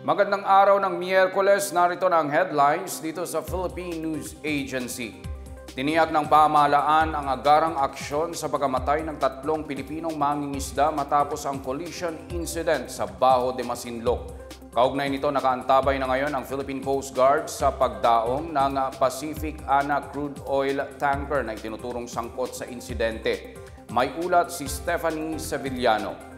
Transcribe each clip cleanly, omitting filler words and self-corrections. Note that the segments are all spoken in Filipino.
Magandang araw ng Miyerkules, narito na ang headlines dito sa Philippine News Agency. Tiniyak ng pamahalaan ang agarang aksyon sa pagkamatay ng 3 Pilipinong mangingisda matapos ang collision incident sa Bajo de Masinloc. Kaugnay nito, nakaantabay na ngayon ang Philippine Coast Guard sa pagdaong ng Pacific Ana crude oil tanker na itinuturong sangkot sa insidente. May ulat si Stephanie Sevillano.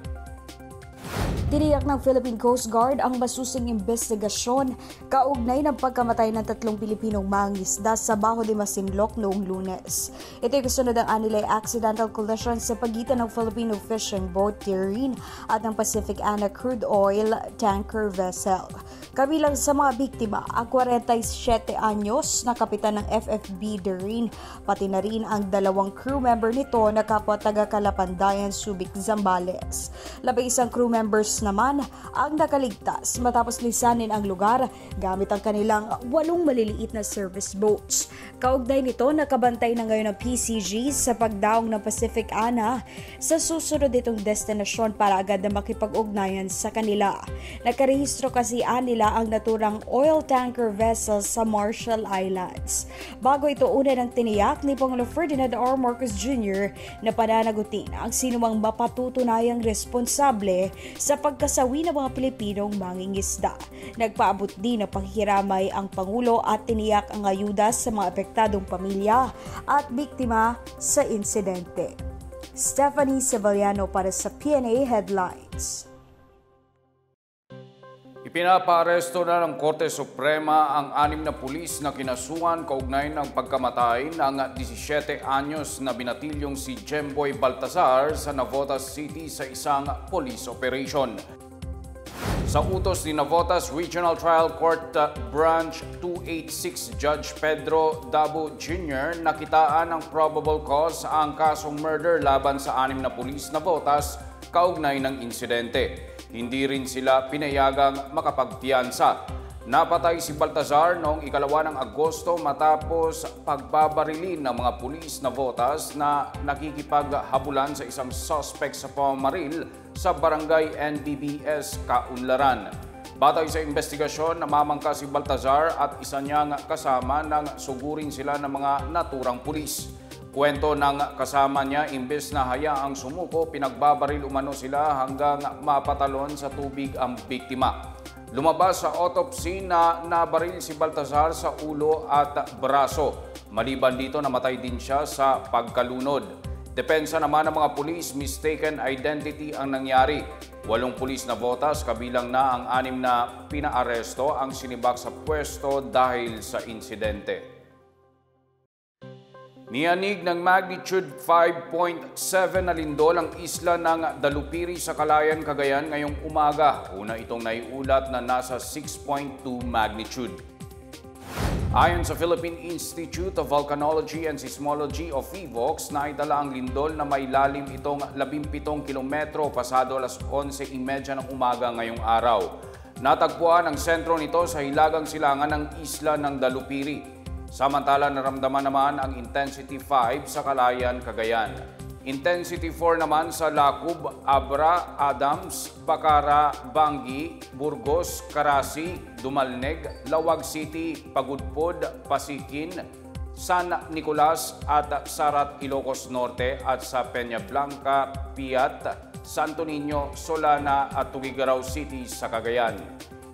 Tiniyak ng Philippine Coast Guard ang masusing investigasyon kaugnay ng pagkamatay ng 3 Pilipinong mangingisda sa Bajo de Masinloc noong Lunes. Ito'y kasunod ang anilay accidental collision sa pagitan ng Filipino fishing boat Tireen at ng Pacific Ana crude oil tanker vessel. Kabilang sa mga biktima ang 47 anyos na kapitan ng FFB Tireen, pati na rin ang 2 crew member nito na kapwa taga Calapandayan, Subic, Zambales. Labing isang crew members naman ang nakaligtas matapos lisanin ang lugar gamit ang kanilang 8 maliliit na service boats. Kaugnay nito, nakabantay na ngayon ang PCG sa pagdaong ng Pacific Ana sa susunod itong destinasyon para agad na makipag-ugnayan sa kanila. Nakarehistro kasi nila ang naturang oil tanker vessel sa Marshall Islands. Bago ito, una ng tiniyak ni Pangulo Ferdinand R. Marcos Jr. na pananagutin ang sinumang mapatutunayang responsable sa pagkasawi ng mga Pilipinong mangingisda. Nagpaabot din ng paghihiramay ang Pangulo at tiniyak ang ayuda sa mga apektadong pamilya at biktima sa insidente. Stephanie Sevillano para sa PNA Headlines. Ipinapaaresto na ng Korte Suprema ang 6 na pulis na kinasuhan kaugnay ng pagkamatay ng 17 anyos na binatilyong si Jemboy Baltazar sa Navotas City sa isang police operation. Sa utos ni Navotas Regional Trial Court Branch 286 Judge Pedro Dabo Jr., nakitaan ng probable cause ang kasong murder laban sa 6 na pulis Navotas kaugnay ng insidente. Hindi rin sila pinayagang makapagpiyansa. Napatay si Baltazar noong 2 ng Agosto matapos pagbabarilin ng mga pulis Navotas na nakikipaghabulan sa isang suspect sa pamaril sa barangay NBBS Kaunlaran. Batay sa investigasyon, namamangka si Baltazar at isa niyang kasama nang sugurin sila ng mga naturang pulis. Kwento ng kasama niya, imbes na hayaang sumuko, pinagbabaril umano sila hanggang mapatalon sa tubig ang biktima. Lumabas sa autopsy na nabaril si Baltazar sa ulo at braso. Maliban dito, namatay din siya sa pagkalunod. Depensa naman ng mga pulis, mistaken identity ang nangyari. 8 pulis Navotas, kabilang na ang 6 na pinaaresto, ang sinibak sa pwesto dahil sa insidente. Niyanig ng magnitude 5.7 na lindol ang isla ng Dalupiri sa Calayan, Cagayan ngayong umaga. Una itong naiulat na nasa 6.2 magnitude. Ayon sa Philippine Institute of Volcanology and Seismology o PHIVOLCS, naitala ang lindol na may lalim itong 17 kilometro pasado alas 11:30 ng umaga ngayong araw. Natagpuan ang sentro nito sa hilagang silangan ng isla ng Dalupiri. Samantala, naramdaman naman ang Intensity 5 sa Calayan, Cagayan. Intensity 4 naman sa Lacub, Abra, Adams, Bacara, Bangi, Burgos, Carasi, Dumalneg, Lawag City, Pagudpod, Pasikin, San Nicolas at Sarat, Ilocos Norte at sa Peñablanca, Piat, Santo Niño, Solana at Tugigaraw City sa Cagayan.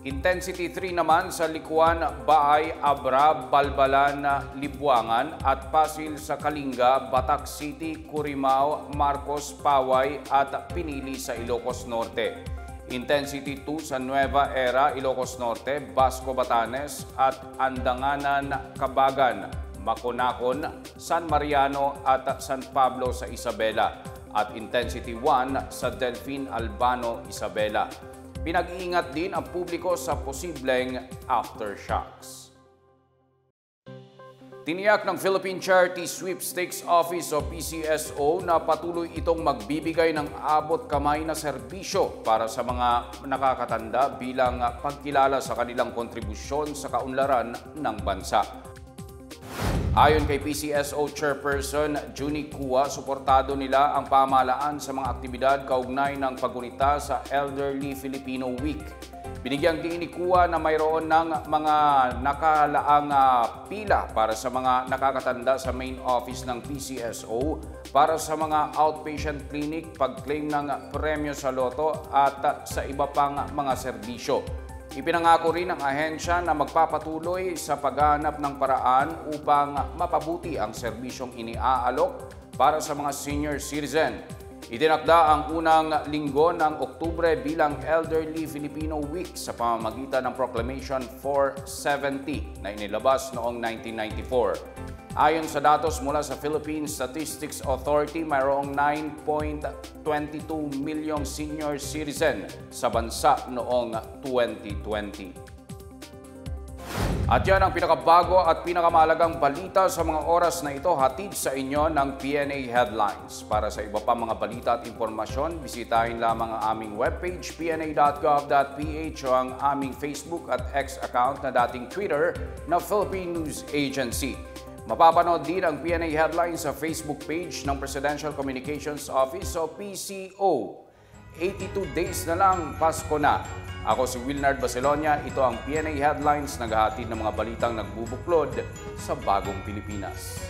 Intensity 3 naman sa Likuan, Baay, Abra, Balbalan, Libuangan at Pasil sa Kalinga, Batac City, Curimao, Marcos, Paway at Pinili sa Ilocos Norte. Intensity 2 sa Nueva Era, Ilocos Norte, Basco, Batanes at Andanganan, Cabagan, Maconacon, San Mariano at San Pablo sa Isabela. At Intensity 1 sa Delfin, Albano, Isabela. Pinag-iingat din ang publiko sa posibleng aftershocks. Tiniyak ng Philippine Charity Sweepstakes Office o PCSO na patuloy itong magbibigay ng abot kamay na serbisyo para sa mga nakakatanda bilang pagkilala sa kanilang kontribusyon sa kaunlaran ng bansa. Ayon kay PCSO Chairperson Junie Cua, suportado nila ang pamahalaan sa mga aktibidad kaugnay ng paggunita sa Elderly Filipino Week. Binigyang diin ni Kua na mayroon ng mga nakalaang pila para sa mga nakakatanda sa main office ng PCSO para sa mga outpatient clinic, pag-claim ng premyo sa loto at sa iba pang mga serbisyo. Ipinangako rin ng ahensya na magpapatuloy sa paghahanap ng paraan upang mapabuti ang serbisyong iniaalok para sa mga senior citizen. Itinakda ang unang linggo ng Oktubre bilang Elderly Filipino Week sa pamamagitan ng Proclamation 470 na inilabas noong 1994. Ayon sa datos mula sa Philippine Statistics Authority, mayroong 9.22 milyong senior citizen sa bansa noong 2020. At yan ang pinakabago at pinakamahalagang balita sa mga oras na ito, hatid sa inyo ng PNA Headlines. Para sa iba pa mga balita at impormasyon, bisitahin lamang ang aming webpage pna.gov.ph o ang aming Facebook at X account na dating Twitter na Philippine News Agency. Mapapanood din ang PNA Headlines sa Facebook page ng Presidential Communications Office o PCO. 82 days na lang, Pasko na. Ako si Wilnard Baselonia, ito ang PNA Headlines, naghahatid ng mga balitang nagbubuklod sa bagong Pilipinas.